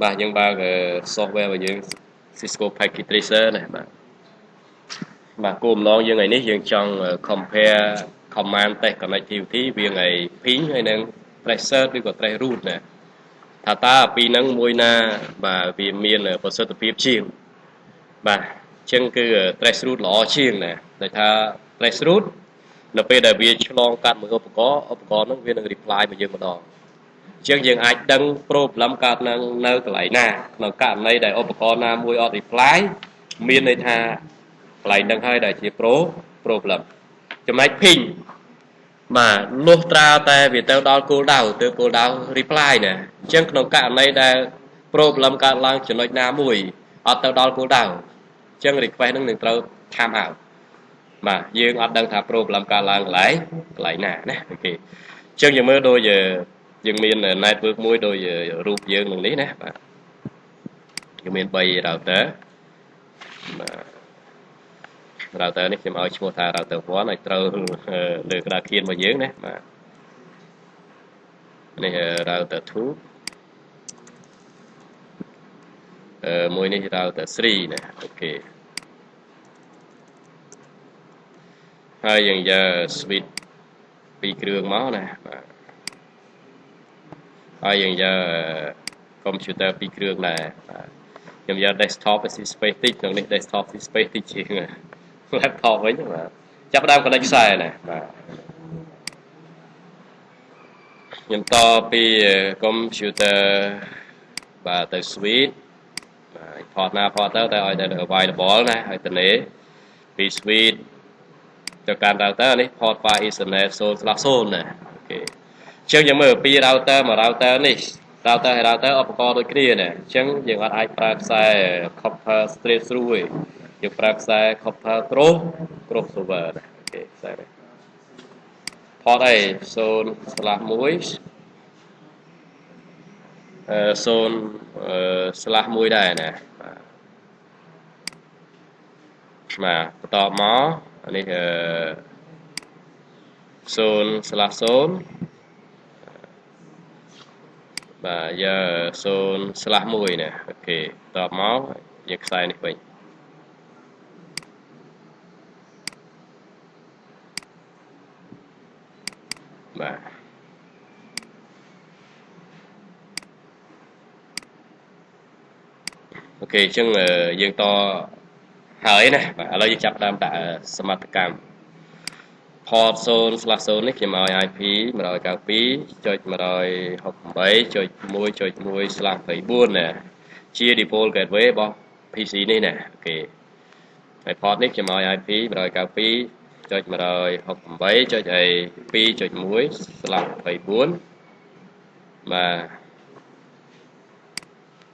បាទយើងបើក software របស់យើង Cisco Packet Tracer ណាបាទគោលបំណងយើងថ្ងៃនេះយើងចង់ compare command test connectivity វាថ្ងៃ ping ហើយនឹង tracer ឬក៏ trace route ណាថាតើពីហ្នឹងមួយណាបាទវាមានប្រសិទ្ធភាពជាងបាទអញ្ចឹងគឺ trace route ល្អជាងណាដែលថា trace route នៅពេលដែលវាឆ្លងកាត់មួយឧបករណ៍ហ្នឹងវានឹង reply មកយើងម្ដងអញ្ចឹងយើងអាចដឹង problem កើតនៅកន្លែងណាក្នុងករណីដែលឧបករណ៍ណាមួយអត់ reply មានន័យថាកន្លែងហ្នឹងហើយដែលជា problem ចំណែក ping បាទលុះត្រាតែវាទៅដល់គោលដៅទៅគោលដៅ reply ណាអញ្ចឹងក្នុងករណីដែល problem កើតឡើងចំណុចណាមួយអត់ទៅដល់គោលដៅអញ្ចឹង request ហ្នឹងនឹងត្រូវ time out បាទយើងអត់ដឹងថា problem កើតឡើងកន្លែងណាណាអូខេអញ្ចឹងយើងមើលដូចយើងមាន network មួយដូចរូបយើងនឹងនេះណាបាទយើងមាន3 router បាទ router នេះខ្ញុំឲ្យឈ្មោះថា router 1ឲ្យត្រូវលើក្តារខៀនរបស់យើងណាបាទនេះ router 2មួយនេះ router 3ណាអូខេហើយយើងយក switch 2គ្រឿងមកណាបាទហើយយើងយក computer 2គ្រឿងដែរបាទខ្ញុំយក desktop space តិចក្នុងនេះ desktop space តិចជាង laptop វិញបាទចាប់ផ្ដើម connect ខ្សែណាបាទខ្ញុំតពី computer បាទទៅ switch បាទ port ណា port ទៅឲ្យតែ available ណាឲ្យទៅនេះពី switch ទៅកាន់ router នេះ port file ethernet 0/0 ណាអូខេអញ្ចឹងយើងមើលពី router មក router នេះ router ហើយ router ឧបករណ៍ដូចគ្នាណាអញ្ចឹងយើងអត់អាចប្រើខ្សែ copper straight through ទេយើងប្រើខ្សែ copper crossover ណាអូខេខ្សែនេះ port អី 0/1 0/1 ដែរណាបាទបន្តមកនេះ0/0 បាទយក 0/1 ណាអូខេបន្តមកយកខ្សែនេះវិញបាទអូខេអញ្ចឹងយើងតហើយណាបាទឥឡូវយើងចាប់ផ្ដើមដាក់សមត្ថកម្ម port 0/0 នេះខ្ញុំឲ្យ IP 192.168.1.1/24 ណាជា default gateway របស់ PC នេះណាអូខេហើយ port នេះខ្ញុំឲ្យ IP 192.168.2.1/24 បាទ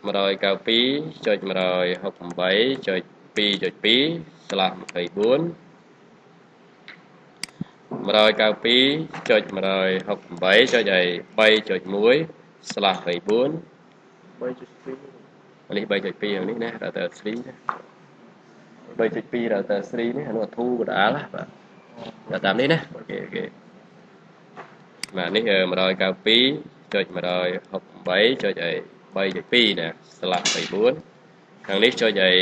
192.168.2.2/24 192.168.3.1/24 នេះ 3.2 នេះណា router 3 ណា 3.2 router 3 នេះអានោះធូកដាលបាទដល់តាមនេះណាអូខេបាទនេះ 192.168.3.2 ណា/24 ខាងនេះចុចឲ្យ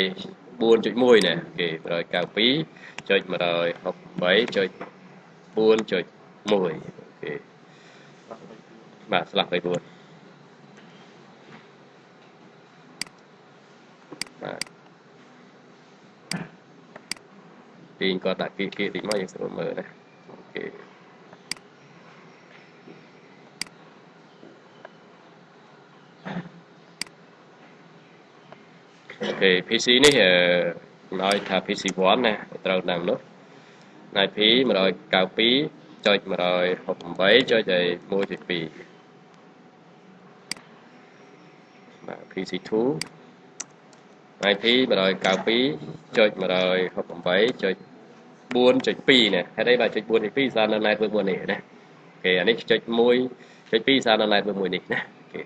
4.1 ណាអូខេ 192.168.4.1 អូខេបាទ/24បាទពីគាត់ដាក់គីតិចមកយើងស្រួលមើលណាអូខេអូខេ PC នេះឲ្យថា PC 1 ណាត្រូវតាមនោះ IP 192.168.1.2 បាទ PC 2 IP 192.168.4.2 ណាហេតុអីបាទចុច 4.2 សារនៅ network មួយនេះណាអូខេអានេះចុច 1.2 សារនៅ network មួយនេះណាអូខេ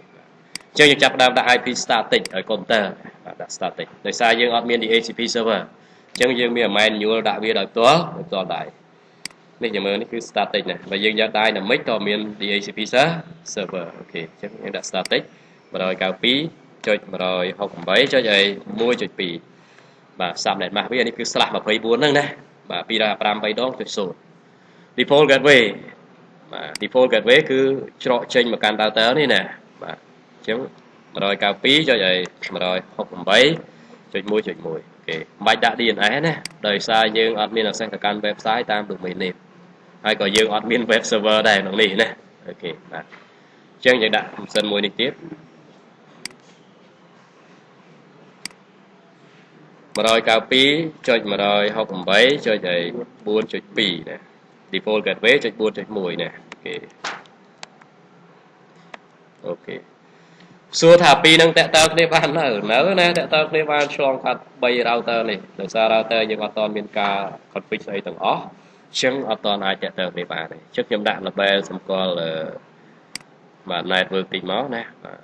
អញ្ចឹងយើងចាប់ផ្ដើមដាក់ IP static ឲ្យកុំព្យូទ័របាទដាក់ static ដោយសារយើងអត់មាន DHCP server អញ្ចឹងយើងមាន manual ដាក់វាដោយផ្ទាល់ដែរនេះយើងមើលនេះគឺ static ណាបើយើងយក dynamic ក៏មាន DHCP server អូខេអញ្ចឹងយើងដាក់ static 192.168.4.2 168 ចុចអី 1.2 បាទ subnet mask វានេះគឺស្លាស់24ហ្នឹងណាបាទ 2.5 3 ដងចុច0 default gateway បាទ default gateway គឺច្រកចេញមកកាន់ router នេះណាបាទអញ្ចឹង 192 ចុចអី 168 ចុច 1.1 អូខេមិនបាច់ដាក់ DNS ណាដោយសារយើងអត់មាន access ទៅកាន់ website តាម domain name ហើយក៏យើងអត់មាន web server ដែរក្នុងនេះណាអូខេបាទអញ្ចឹងយើងដាក់ម៉ាស៊ីនមួយនេះទៀត192 ចុច 168 ចុចអី 4.2 ណា default gateway ចុច 4.1 ណាអូខេសួរថាពីនឹងតាក់ទងគ្នាបាននៅណាតាក់ទងគ្នាបានឆ្លងកាត់3 router នេះដោយសារ router យើងអត់ទាន់មានការ config ស្អីទាំងអស់អញ្ចឹងអត់ទាន់អាចតាក់ទងគ្នាបានទេអញ្ចឹងខ្ញុំដាក់ label សម្គាល់បាទ network តិចមកណាបាទ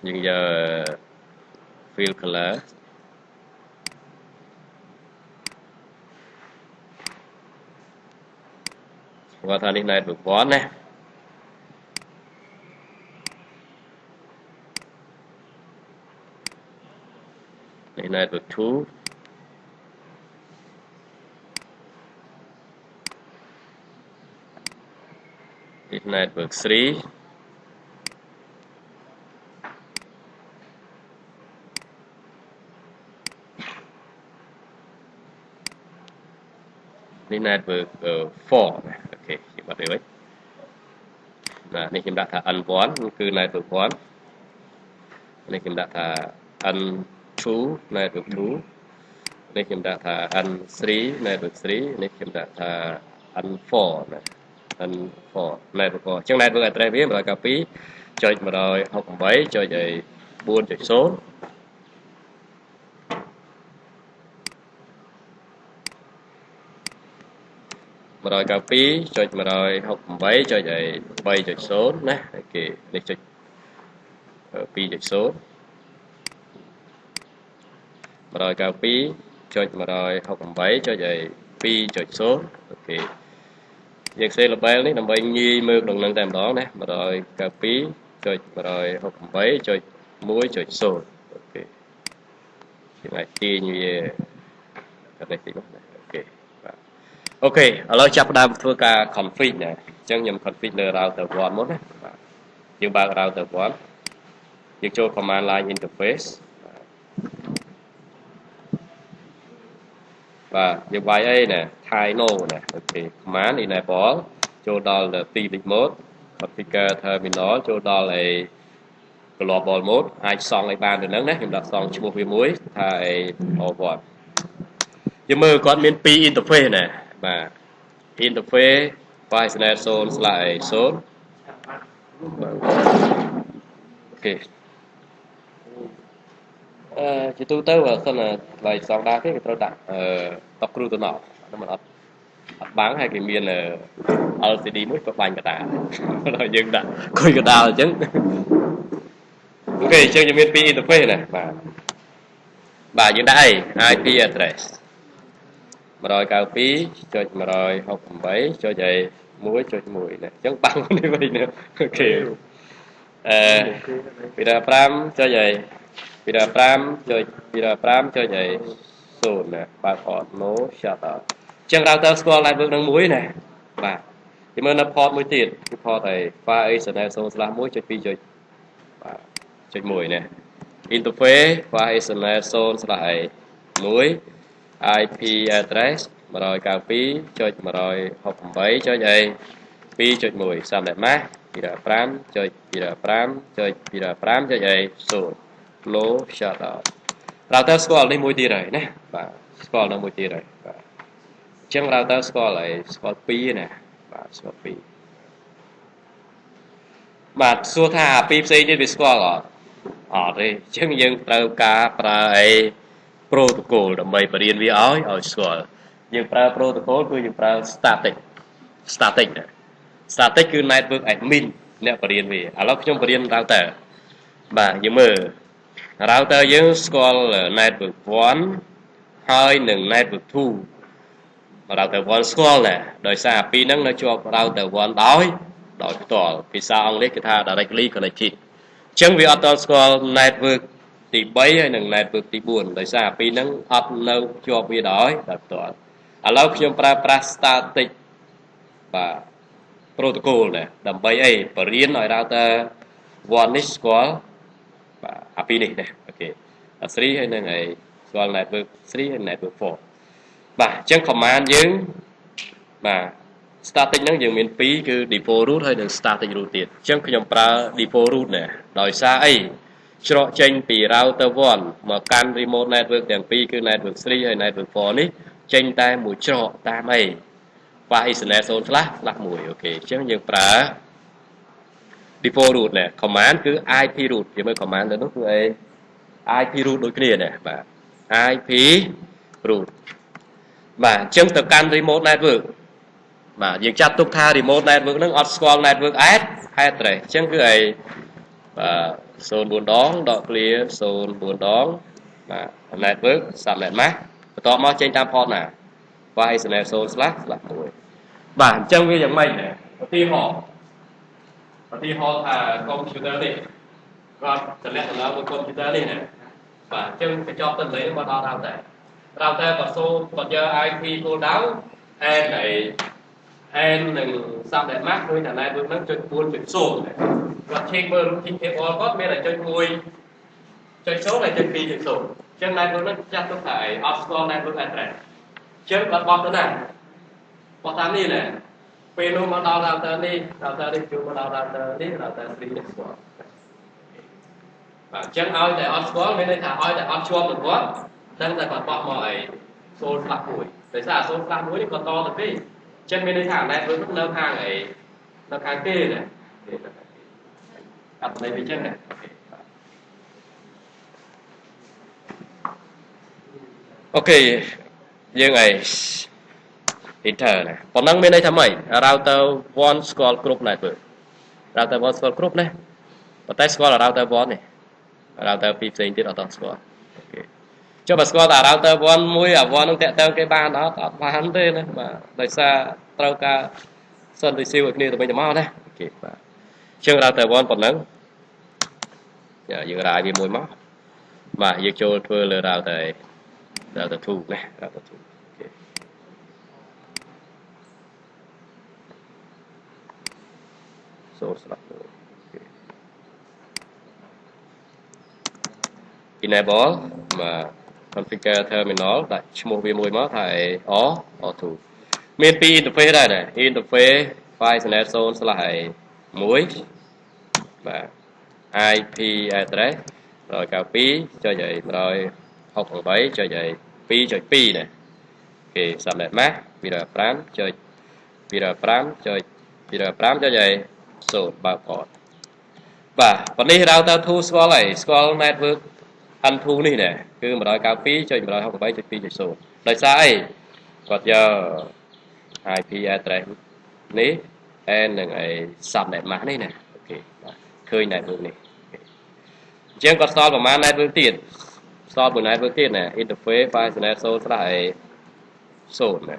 យើងយក fill color គាត់ថានេះ network 1ណានេះ network 2 នេះ network 3 នេះ network 4 ណាអូខេខ្ញុំបាត់ទៅវិញបាទនេះខ្ញុំដាក់ថា N1 គឺ network 1នេះខ្ញុំដាក់ថា N2 network 2នេះខ្ញុំដាក់ថា N3 network 3នេះខ្ញុំដាក់ថា N4 ណា N4 network 4អញ្ចឹង network address វា192 ចុច 168 ចុច 4.0 192 ចុច 168 ចុច 3.0 ណាអូខេនេះចុច 2.0 192 ចុច 168 ចុច 2.0 អូខេយើងសេ label នេះដើម្បីងាយមើលក្នុងនឹងតែម្ដងណា192 ចុច 168 ចុច 1.0 អូខេយើងអាចទាញវាកន្លែងតិចមកណាអូខេបាទអូខេឥឡូវចាប់ផ្ដើមធ្វើការ config ណាអញ្ចឹងខ្ញុំ config លើ router 1មុនណាបាទយើងបើក router 1យើងចូល command line interface បាទយើងវាយអីណា Thino ណាអូខេ command enable ចូលដល់ public mode configure terminal ចូលដល់ global mode អាចសង់ឲ្យបានទៅនឹងណាខ្ញុំដាក់សង់ឈ្មោះវាមួយថា O1 យើងមើលគាត់មាន2 interface ណាបាទ interface Firenet 0/0 អូខេជាទូទៅបើសិនឡើយសងដាគេត្រូវដាក់តគ្រូទៅណោហ្នឹងមិនអត់បាំងហើយគេមាន LCD មួយក៏បាញ់កដាលហើយយើងដាក់គុយកដាលអញ្ចឹងអូខេអញ្ចឹងយើងមាន2 interface ណាបាទយើងដាក់អី IP address 192 ចុច 168 ចុច 1.1 ណាអញ្ចឹងបាំងនេះវិញណាអូខេ2.5 ចុច 2.5 ចុច 2.5 ចុច 0 ណាបើក port no shut off អញ្ចឹង router ស្គាល់ network នឹងមួយណាបាទគេមើលនៅ port មួយទៀតគឺ port Far Ethernet 0/1 ចុច 2 ចុចបាទចុច 1 ណា interface Far Ethernet 0/1 IP address 192 ចុច 168 ចុច 2.1 subnet mask 2.5 ចុច 2.5 ចុច 2.5 ចុច 0 low shut off router ស្គាល់នេះមួយទៀតហើយណាបាទស្គាល់នៅមួយទៀតហើយបាទអញ្ចឹង router ស្គាល់ហើយស្គាល់2ណាបាទស្គាល់2បាទសួរថា2ផ្សេងទៀតវាស្គាល់អត់ទេអញ្ចឹងយើងត្រូវការប្រើprotocol ដើម្បីបរៀនវាឲ្យស្គាល់យើងប្រើ protocol គឺយើងប្រើ static ណា static គឺ network admin អ្នកបរៀនវាឥឡូវខ្ញុំបរៀន router បាទយើងមើល router យើងស្គាល់ network 1ហើយនិង network 2 router 1ស្គាល់ដែរដោយសារពីរហ្នឹងនៅជាប់ router 1ដោយផ្ទាល់ភាសាអង់គ្លេសគេថា directly connected អ ចឹងវាអត់ដល់ស្គាល់ network ទី3ហើយនិង network ទី4ដោយសារពីរហ្នឹងអត់នៅជាប់វាដោយដល់ផ្ទាល់ឥឡូវខ្ញុំប្រើប្រាស់ static បាទ protocol ដែរដើម្បីអីបរៀនឲ្យ router 1នេះស្គាល់បាទអាពីរនេះដែរអូខេ3ហើយនឹងឯស្គាល់ network 3ហើយ network 4បាទអញ្ចឹង command យើងបាទ static ហ្នឹងយើងមាន2គឺ default root ហើយនិង static root ទៀតអញ្ចឹងខ្ញុំប្រើ default root ដែរដោយសារអីច្រកចេញពី router 1មកកាន់ remote network ទាំងពីរគឺ network 3ហើយ network 4នេះចេញតែមួយច្រកតាមអីបាទ Ethernet 0//1អូខេអញ្ចឹងយើងប្រើ default root ដែរ command គឺ IP root យើងមើល command ទៅនោះគឺអី IP root ដូចគ្នាដែរបាទ IP root បាទអញ្ចឹងទៅកាន់ remote network បាទយើងចាត់ទុកថា remote network ហ្នឹងអត់ស្គាល់ network address អញ្ចឹងគឺអីបាទ04ដងដក clear 04ដងបាទ network subnet mask បន្ទាប់មកចេញតាម port ណាបាទ Ethernet 0//1បាទអញ្ចឹងវាយ៉ាងម៉េចដែរឧទាហរណ៍ថា computer នេះគាត់តម្លាក់តម្លើងមួយ computer នេះណាបាទអញ្ចឹងបញ្ចប់ទៅលេមកដល់ router គាត់យក IP pull down and នឹង subnet mask មួយតែ network ហ្នឹងចុច 4.0 គាត់ check មើល routing table គាត់មានតែចុច 1.0 ហើយចុច 2.0 អញ្ចឹង network ហ្នឹងចាត់ទុកថាអត់ស្គាល់ network address អញ្ចឹងគាត់បោះទៅណាបោះតាមនេះណាពេលនោះមកដល់ router នេះជួបមកដល់ router នេះ router 3នេះស្គាល់បាទអញ្ចឹងឲ្យតែអត់ស្គាល់មានន័យថាឲ្យតែអត់ជាប់នឹងគាត់ដឹងតែគាត់បោះមកឲ្យ 0/1 ដោយសារ 0/1 នេះគាត់តទៅពេកអញ្ចឹងមានន័យថា network នោះនៅខាងនៅខាងគេណាអត់ន័យវាអញ្ចឹងណាអូខេយើងឯង enter ណាប៉ុណ្ណឹងមានន័យថាម៉េច router 1ស្គាល់គ្រប់ network router 1ស្គាល់គ្រប់ណាប៉ុន្តែស្គាល់ router 1នេះ router 2ផ្សេងទៀតអត់តស្គាល់អូខេចុះបើស្គាល់តែ router 1មួយអា1នឹងតាក់ទងគេបានអត់បានទេណាបាទដោយសារត្រូវការសន្តិសុខឲ្យគ្នាទៅវិញទៅមកណាអូខេបាទអញ្ចឹង router 1ប៉ុណ្ណឹងយើងរាយវាមួយមកបាទយើងចូលធ្វើលើ router 2ណា router 2enable បាទ configure terminal ដាក់ឈ្មោះវាមួយមកថា or2 មាន2 interface ដែរណា interface file internet 0/1 បាទ IP address 192.168.2.2 ណាគេ subnet mask 205.205.205.0 បើក port បាទប៉ុនេះ router 2ស្គាល់ហើយស្គាល់ network N2 នេះណាគឺ 192.168.2.0 ដោយសារអីគាត់យក IP address នេះ and នឹងឯ subnet mask នេះណាអូខេបាទឃើញ network នេះអញ្ចឹងគាត់ស្គាល់ប្រមាណ network ទៀតស្គាល់មួយ network ទៀតណា interface file internet 0/0 ណា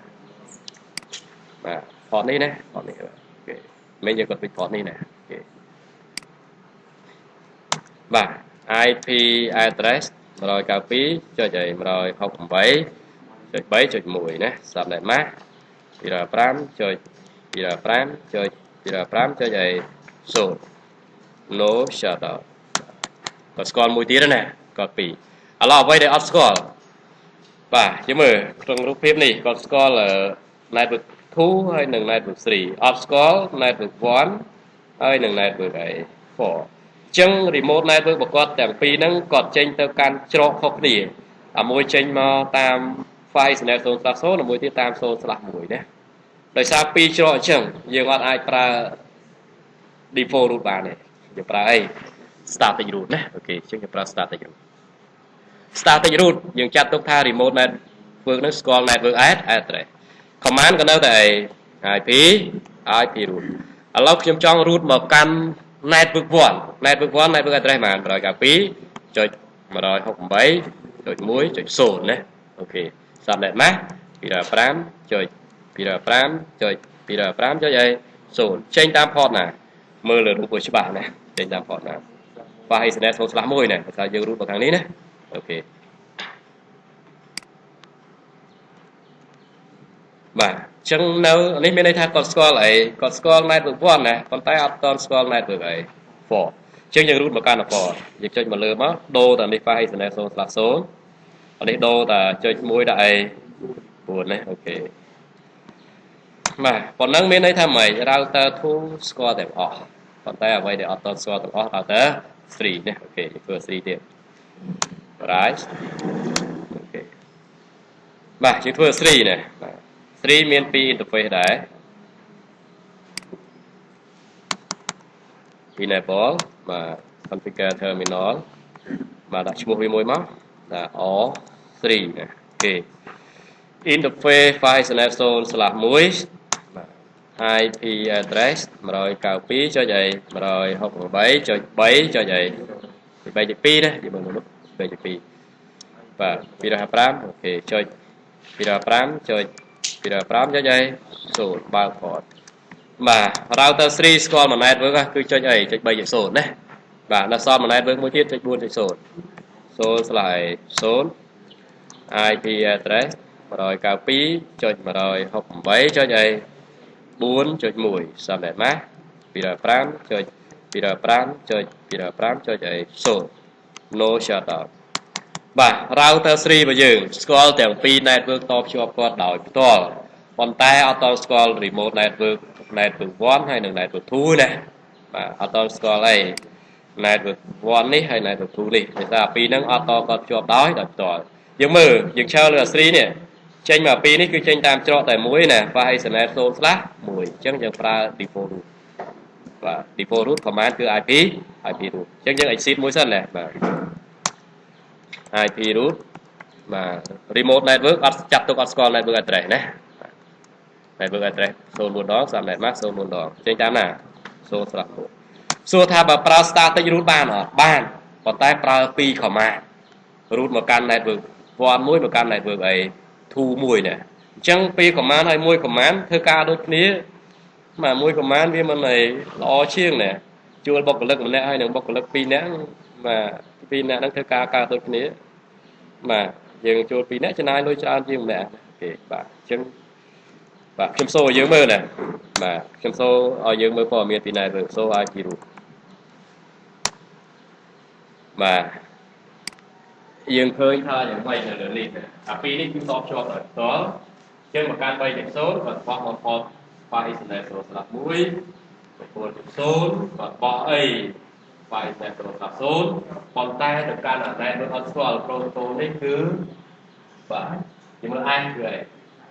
បាទ port នេះណា port នេះអូខេមិនយើងគាត់ពី port នេះណាអូខេបាទ IP address 192.168.3.1 ណា subnet mask 205.205.205.0 no shoutout គាត់ស្គាល់មួយទៀតណាគាត់ពីរឥឡូវអ្វីដែលអត់ស្គាល់បាទយើងមើលក្នុងរូបភាពនេះគាត់ស្គាល់ network 2ហើយនិង network 3អត់ស្គាល់ network 1ហើយនិង network 4ចឹង remote network របស់គាត់ទាំងពីរហ្នឹងគាត់ចេញទៅកាន់ច្រកខុសគ្នាអាមួយចេញមកតាម file internet 0/0 មួយទៀតតាម 0/1 ណាដោយសារពីរច្រកអញ្ចឹងយើងអត់អាចប្រើ default root បានទេយើងប្រើអី static root ណាអូខេអញ្ចឹងយើងប្រើ static root យើងចាត់ទុកថា remote network ហ្នឹងស្គាល់ network address command ក៏នៅតែIP root ឥឡូវខ្ញុំចង់ root មកកាន់ network 1 network address បាន 192.168.1.0 ណាអូខេ subnet mask 205.205.205.0 ចេញតាម port ណាមើលលើរូបមួយច្បាស់ណាចេញតាម port ណា file internet ស្លាស់មួយណែថាយើង root មកខាងនេះណាអូខេបាទអញ្ចឹងនៅនេះមានន័យថាគាត់ស្គាល់អីគាត់ស្គាល់ network 1ណាប៉ុន្តែអត់ទាន់ស្គាល់ network អី4អញ្ចឹងយើង root មកកាន់តែ4យើងចុចមកលើមកដូរតែនេះ file internet 0/0អានេះដូរតែចុច1ដាក់អី4ណាអូខេបាទប៉ុណ្ណឹងមានន័យថាម៉េច router 2ស្គាល់ទាំងអស់ប៉ុន្តែអ្វីដែលអត់ទាន់ស្គាល់ទាំងអស់ router 3ណាអូខេធ្វើ3ទៀត right អូខេបាទយើងធ្វើ3ណាបាទ3មាន2 interface ដែរ enable បាទ configure terminal បាទដាក់ឈ្មោះវាមួយមកដាក់ O3 ណាអូខេ interface file internet 0/1 បាទ IP address 192.168.3.3.2ណាយើងមើលនោះ3.2បាទ255អូខេចុច255.255.0បើក port បាទ router 3ស្គាល់មួយ network គឺចុចអីចុច3.0ណាបាទដល់សល់មួយ network មួយទៀតចុច 4.0 0/0 IP address 192.168.4.1 subnet mask 255.255.255.0 no shutdown បាទ router 3 របស់យើងស្គាល់ទាំងពីរ network តភ្ជាប់គាត់ដោយផ្ទាល់ប៉ុន្តែអត់តស្គាល់ remote network 1ហើយនិង network 2ណាបាទអត់តស្គាល់អី network 1នេះហើយ network 2នេះដោយសារពីរហ្នឹងអត់តគាត់ភ្ជាប់ដោយផ្ទាល់យើងមើលយើងឈើលើអា3នេះចេញមកពីនេះគឺចេញតាមច្រកតែមួយណា file internet 0/1អញ្ចឹងយើងប្រើ default root បាទ default root command គឺ IP root អញ្ចឹងយើង exit មួយសិនណាបាទ IP root បាទ remote network អត់ចាប់ទុកអត់ស្គាល់ network address ណា network address 0 ដង subnet mask 0 ដងចេញតាមណា0/1សួរថាបើប្រើ static root បានអត់បានប៉ុន្តែប្រើ2 command root មកកាន់ network 1មួយមកកាន់ network អី2មួយណាអញ្ចឹង2 command ហើយ1 command ធ្វើការដូចគ្នាបាទ1 command វាមិនល្អជាងណាជួលបុគ្គលិកម្នាក់ហើយនឹងបុគ្គលិក2នាក់បាទ2នាក់ហ្នឹងធ្វើការកើតដូចគ្នាបាទយើងជួល2នាក់ចំណាយលុយច្រើនជាងម្នាក់អូខេបាទអញ្ចឹងបាទខ្ញុំសូឲ្យយើងមើលណាបាទខ្ញុំសូឲ្យយើងមើលព័ត៌មានពី network សូ IP root បាទយើងឃើញថាយ៉ាងម៉េចនៅលើនេះអាពីរនេះគឺតភ្ជាប់ដោយផ្ទាល់អញ្ចឹងមកកាន់ 3.0 គាត់បោះមក port file internet 0/1 9.0 គាត់បោះអី file internet 0/0 ប៉ុន្តែទៅកាន់ network អត់ស្គាល់ protocol នេះគឺបាទយើងមើលអានគឺ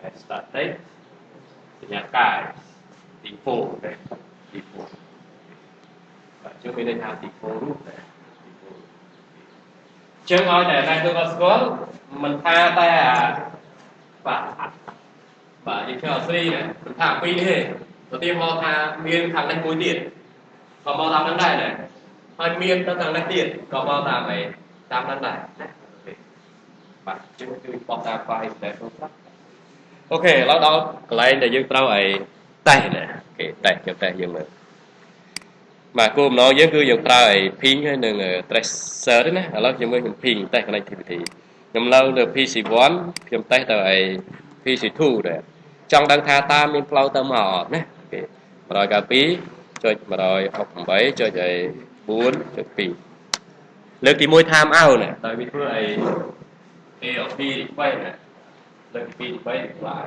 អី static សញ្ញាកាយ default បាទជឿមានន័យថា default root ចឹងឲ្យតែ network អត់ស្គាល់មិនថាតែបាទយើងធ្វើឲ្យស្រីណាមិនថាពីរនេះទេទៅទៀតមកថាមានខាងនេះមួយទៀតក៏មកតាមនឹងដែរណាហើយមានទៅខាងនេះទៀតក៏មកតាមឯតាមនឹងដែរណាបាទជឿគឺបោះតាម file internet អូខេឥឡូវដល់កន្លែងដែលយើងត្រូវឲ្យតេស្តណាអូខេតេស្តយើងមើលបាទគោលបំណងយើងគឺយើងប្រើឲ្យ ping ហើយនឹង tracer ទេណាឥឡូវខ្ញុំមើលខ្ញុំ ping តេស្ត connectivity ខ្ញុំនៅលើ PC1 ខ្ញុំតេស្តទៅឲ្យ PC2 ដែរចង់ដឹងថាតើមានផ្លូវទៅមកអត់ណាអូខេ 192.168.4.2 លើកទី1 time out ណាតើវាធ្វើឲ្យ ALP request ណាលើកទី2 reply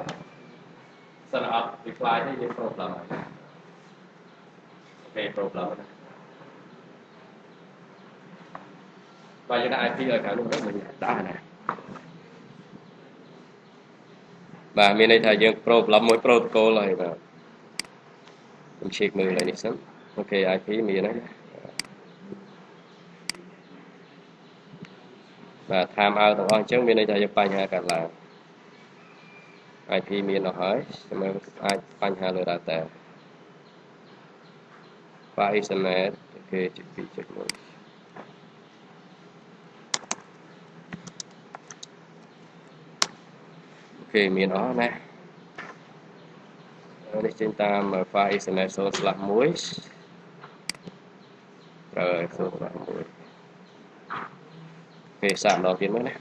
សិនអត់ reply ទេយើង problem ហើយអូខេ problem ណាបើយើងដាក់ IP ឲ្យខាងនោះទៅមិនដាក់ណាបាទមានន័យថាយើង problem មួយ protocol ហើយបាទខ្ញុំ check មើលឡើយនេះសិនអូខេ IP មានហើយបាទ time out ទាំងអស់អញ្ចឹងមានន័យថាយើងបញ្ហាកើតឡើង IP មានអស់ហើយខ្ញុំអាចបញ្ហាលើ data file internet អូខេ 2.1 អូខេមានអស់ណានេះចេញតាម file internet 0/1 ត្រូវ 0/1 เค3 đòn tiến mới này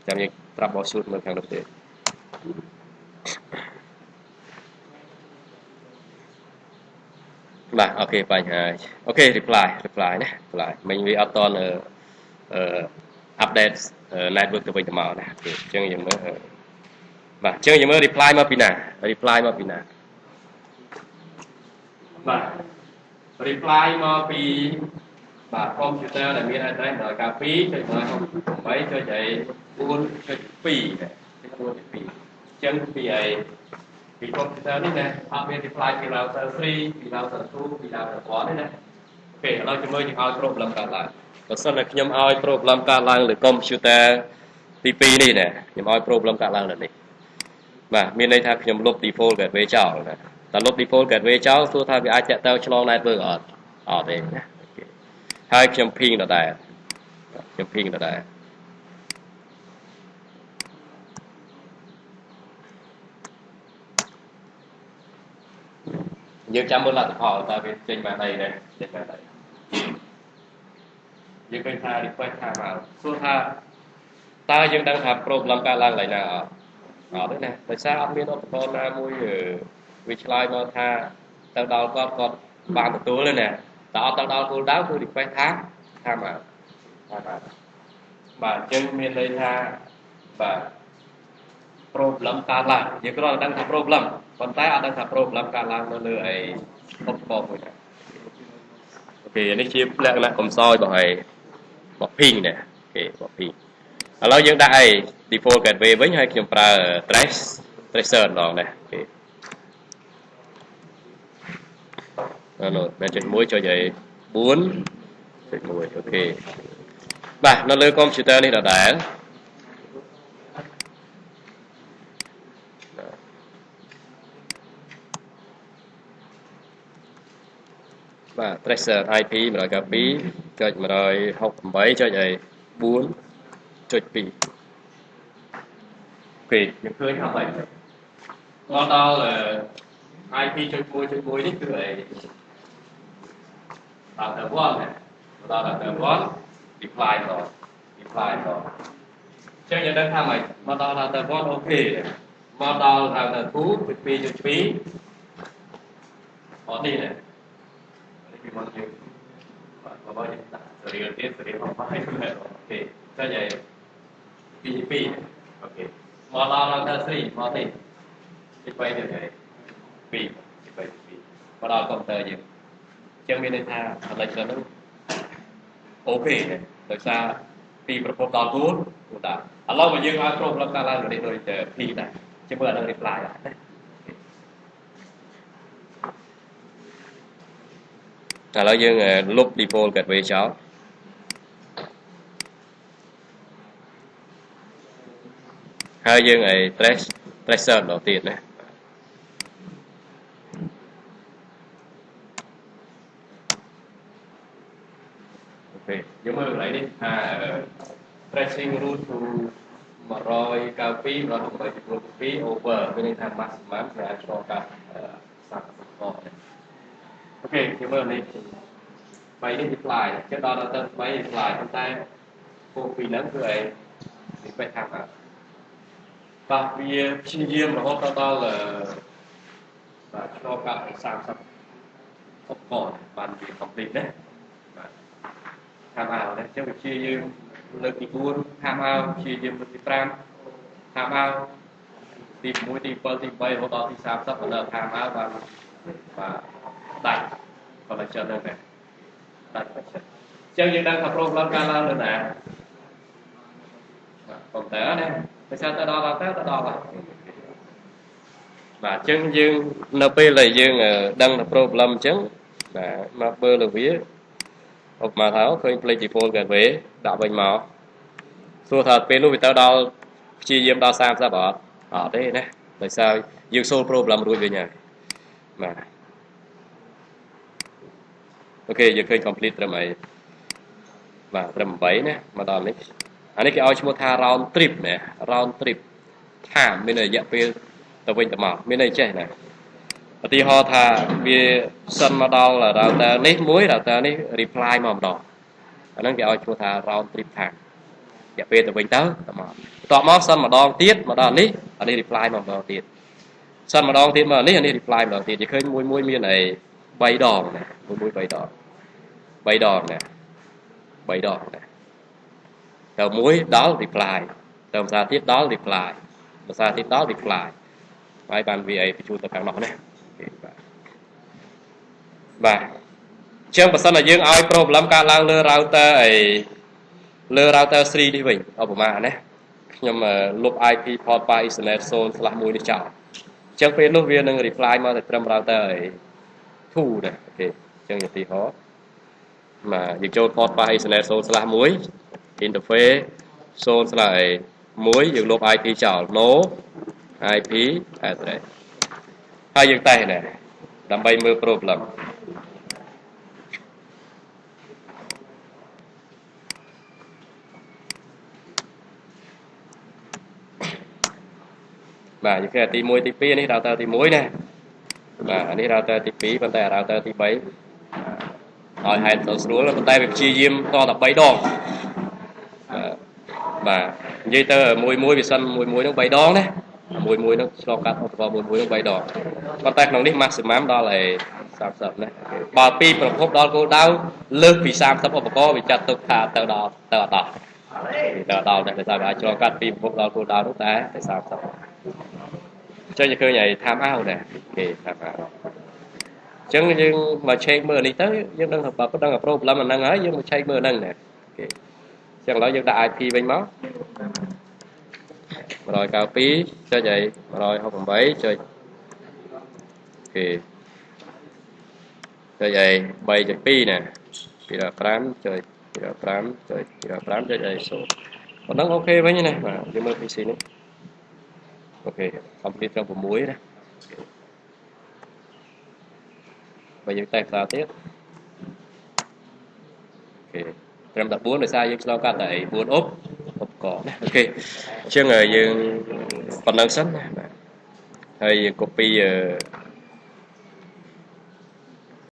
ចាំយើងប្រាប់បោះ shoot មើលខាងនោះទេបាទអូខេបញ្ហាអូខេ reply ណា reply មិញវាអត់តន់update network ទៅវិញទៅមកណាអញ្ចឹងយើងមើលបាទអញ្ចឹងយើងមើល reply មកពីណាបាទ reply មកពី បាទ computer ដែលមាន address 192.168.4.2 ចឹងពី computer នេះណាអត់មាន reply ពី router 3 ពី router 2 ពី router 1ទេណាអូខេឥឡូវជំនួយយើងឲ្យ problem កើតឡើងបើសិនតែខ្ញុំឲ្យ problem កើតឡើងលើ computer ទី2នេះណាខ្ញុំឲ្យ problem កើតឡើងលើនេះបាទមានន័យថាខ្ញុំលុប default gateway ចោលណាតែលុប default gateway ចោលទោះថាវាអាចតាក់ទងឆ្លង network អត់ទេណាហើយខ្ញុំ ping ដដែលខ្ញុំ ping ដដែលយើងចាំមើលលទ្ធផលតើវាចេញបានអីដែរចេញបានអីយើងឃើញថា request ថាមកសួរថាតើយើងដឹងថា problem កើតឡើងឡើយណាអត់ទេណាដោយសារអត់មានឧបករណ៍ណាមួយវាឆ្លើយមកថាទៅដល់គាត់បានទទួលទេណាតែអត់ទៅដល់គោលដៅគឺ request ថាមកបាទអញ្ចឹងមានន័យថាបាទ problem កើតឡើងយើងគ្រាន់តែដឹងថា problem ប៉ុន្តែអត់ដឹងថា problem កើតឡើងនៅលើឯឧបករណ៍មួយណាអូខេនេះជាលក្ខណៈកំសោយរបស់ ping នេះអូខេរបស់ ping ឥឡូវយើងដាក់ឯ default gateway វិញហើយខ្ញុំប្រើ tracer ម្ដងណាអូខេនោះមែនចុច1ចុចឯ 4 ចុច1អូខេបាទនៅលើ computer នេះដដែលបាទ tracer IP 192.168.4.2 អូខេយើងឃើញថាម៉េចមកដល់ IP 1.1 នេះគឺអីrouter 1ណាដល់ router 1 reply ដល់ ចឹងយើងដឹងថាម៉េចមកដល់ router 1 អូខេមកដល់ router 2.2.2 អត់នេះណានេះពីមកយើងបាទបើយើងដាក់សេរីទៀតសេរីមកបាយអូខេចឹងហើយ 2.2 អូខេមកដល់ router 3មកនេះទី3ទៀតហើយ2មកដល់ computer យើងចឹងមានន័យថា connection នោះអូខេដោយសារពីប្រភពដល់ទូតាឥឡូវមកយើងឲ្យគ្រប់លំដាប់ឡើងនេះដូចពីដែរជាមួយនឹង reply ណាឥឡូវយើងលុប default gateway ចោលហើយយើងឲ្យ tracer ដល់ទៀតណាយើងមើលកន្លែងនេះថា tracing route to 192.168.2 over មានន័យថា maximum វាអាចឆ្លងកាត់30 កអូខេយើងមើលនេះ3នេះ reply ចេះដល់ទៅ3 reply ប៉ុន្តែពួកពីរហ្នឹងគឺឯងវាពេកថាបាទវាព្យាយាមរហូតដល់បាទឆ្លងកាត់30 ឧបករណ៍បានវា complete ណាថាមកណាចឹងវាជាយើងលើកទី4ថាមកជាយើងលើកទី5ថាមកទី6ទី7ទី3រហូតដល់ទី30បណ្ដើថាមកបាទដាច់ connection ហ្នឹងដែរដាច់ connection ចឹងយើងដឹងថា problem កើតឡើងនៅណាបាទ computer ណាពេលទៅដល់ហើយបាទចឹងយើងនៅពេលដែលយើងដឹងថា problem ចឹងបាទមកមើលលើវាឧបមាថាឃើញ play default gateway ដាក់វិញមកសួរថាពេលនោះវាទៅដល់ព្យាយាមដល់30អត់ទេណាដោយសារយើង solve problem រួចវិញហើយបាទអូខេយើងឃើញ complete ត្រឹមអីបាទត្រឹម8ណាមកដល់នេះអានេះគេឲ្យឈ្មោះថា round trip ណា round trip ថាមានរយៈពេលទៅវិញទៅមកមានន័យចេះណាឧទាហរណ៍ថាវាសិនមកដល់ router នេះមួយ router នេះ reply មកម្ដងអាហ្នឹងគេឲ្យឈ្មោះថា round trip time Dạ về từ bình tớ tọa móc sân mà đo tiết mà đo ní ở đây reply mà đo tiết sân mà đo tiết mà ní ở đây reply mà đo tiết chỉ khơi mũi miên này bay đòn này mũi bay đòn này đầu mũi đó reply đầu ra tiết đó reply ra tiết đó reply bài bàn VA phải chú tập càng nó này và chương bản thân là dương ai problem cả lang lơ router 3 đi mình ở mà nè nhưng mà lúc IP port by Ethernet zone là mùi đi chọn chương phía lúc viên nâng reply mà trong router thu này ok chương như tí khó mà dịch cho port by Ethernet zone là muối interface zone là muối dừng lúc IP chọn no IP address hai dừng tay này đâm bay mưa problem mà những cái tí muối tí pi này router tí muối nè mà này router tí pi bên tay router tí bấy hỏi hai số số là bên tay việc chi diêm to là bấy đòn mà dây tơ muối bị sân muối nó bấy đòn đấy muối nó lo cắt hoặc muối nó bấy đòn bên tay nó đi maximum đó là 30 này bà pi phần khúc đó cô đau lướt vì 30 ở có bị chặt tục thả tờ đỏ này để sao bà cho cắt pi phần khúc đó cô đau lúc té để 30 cho những cái này tham áo nè ok tham áo chứ nhưng mà chamber này tới nhưng đang học có đang gặp problem mà đang ấy nhưng mà chamber đang nè ok chẳng nói dân đại IP bên đó rồi cào phí cho vậy rồi học bằng bấy chơi ok cho vậy bay chụp pi nè thì là pram chơi thì là pram chơi thì là pram cho vậy số còn nó ok với như này mà nhưng mà PC này ok complete trong một muối đó bây giờ tay ra tiếp ok trong tập 4 rồi sao dương slow cả tại 4 ốp cỏ ok chương rồi dương phần năng sách hay copy